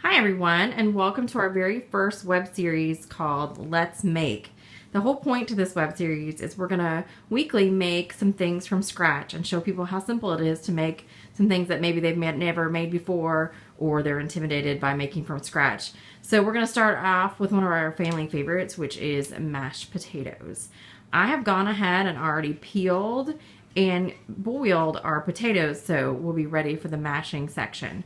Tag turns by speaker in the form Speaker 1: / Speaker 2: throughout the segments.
Speaker 1: Hi everyone, and welcome to our very first web series called Let's Make. The whole point to this web series is we're going to weekly make some things from scratch and show people how simple it is to make some things that maybe they've never made before or they're intimidated by making from scratch. So we're going to start off with one of our family favorites, which is mashed potatoes. I have gone ahead and already peeled and boiled our potatoes, so we'll be ready for the mashing section.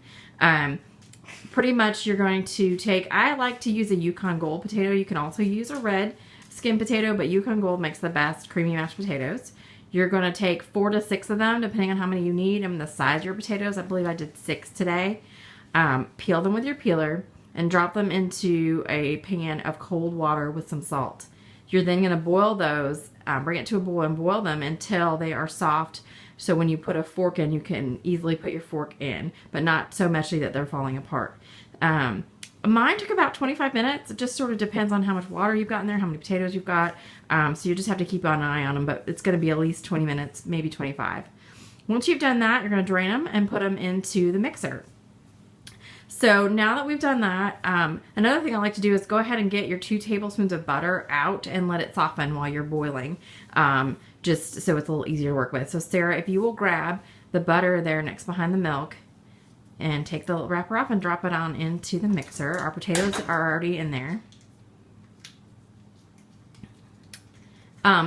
Speaker 1: Pretty much you're going to take, I like to use a Yukon Gold potato. You can also use a red skin potato, but Yukon Gold makes the best creamy mashed potatoes. You're going to take 4 to 6 of them, depending on how many you need and the size of your potatoes. I believe I did 6 today. Peel them with your peeler and drop them into a pan of cold water with some salt. You're then going to boil those, bring it to a boil and boil them until they are soft. So when you put a fork in, you can easily put your fork in, but not so mushy that they're falling apart. Mine took about 25 minutes. It just sort of depends on how much water you've got in there, how many potatoes you've got. So you just have to keep an eye on them, but it's going to be at least 20 minutes, maybe 25. Once you've done that, you're going to drain them and put them into the mixer. So now that we've done that, another thing I like to do is go ahead and get your 2 tablespoons of butter out and let it soften while you're boiling, just so it's a little easier to work with. So Sarah, if you will grab the butter there next behind the milk and take the wrapper off and drop it on into the mixer. Our potatoes are already in there.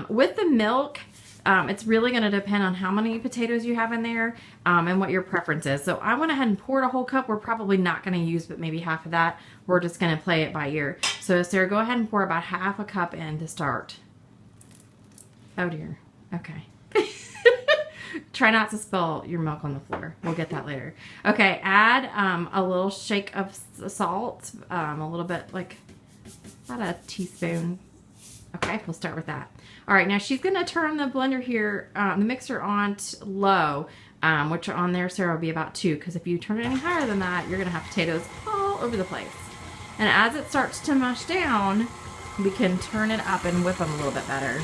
Speaker 1: With the milk, it's really going to depend on how many potatoes you have in there and what your preference is. So I went ahead and poured a whole cup. We're probably not going to use but maybe half of that. We're just going to play it by ear. So Sarah, go ahead and pour about half a cup in to start. Oh dear. Okay. Try not to spill your milk on the floor. We'll get that later. Okay, add a little shake of salt, a little bit, like about a teaspoon. Okay, we'll start with that. All right, now she's going to turn the blender here, the mixer on low, which on there, Sarah, will be about 2, because if you turn it any higher than that, you're going to have potatoes all over the place. And as it starts to mush down, we can turn it up and whip them a little bit better.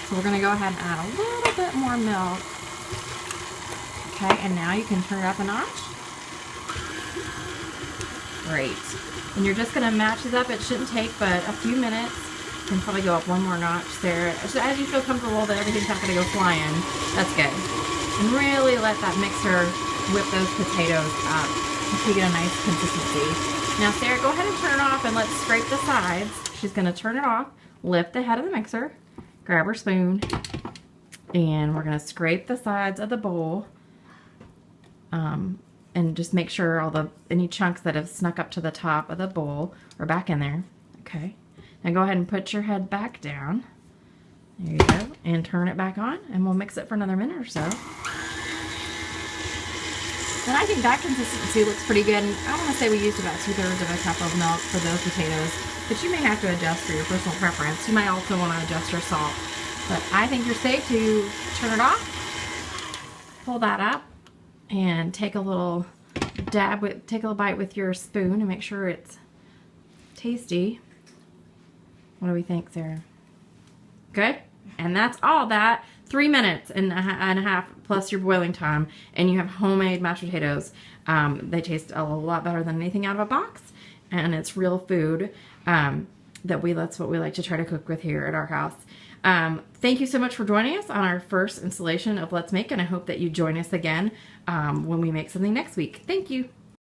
Speaker 1: So we're going to go ahead and add a little bit more milk. Okay, and now you can turn it up a notch. Great. And you're just going to match this up. It shouldn't take but a few minutes. You can probably go up one more notch there. As you feel comfortable that everything's not going to go flying, that's good. And really let that mixer whip those potatoes up until you get a nice consistency. Now, Sarah, go ahead and turn it off and let's scrape the sides. She's going to turn it off, lift the head of the mixer, grab her spoon, and we're going to scrape the sides of the bowl and just make sure any chunks that have snuck up to the top of the bowl are back in there. Okay. Now go ahead and put your head back down. There you go. And turn it back on, and we'll mix it for another minute or so. And I think that consistency looks pretty good. And I want to say we used about 2/3 of a cup of milk for those potatoes, but you may have to adjust for your personal preference. You might also want to adjust your salt. But I think you're safe to turn it off, pull that up, and take a little bite with your spoon and make sure it's tasty. What do we think, Sarah? Good? And that's all that. 3 minutes and a half plus your boiling time, and you have homemade mashed potatoes. They taste a lot better than anything out of a box, and it's real food. That's what we like to try to cook with here at our house. Thank you so much for joining us on our first installation of Let's Make, and I hope that you join us again when we make something next week. Thank you.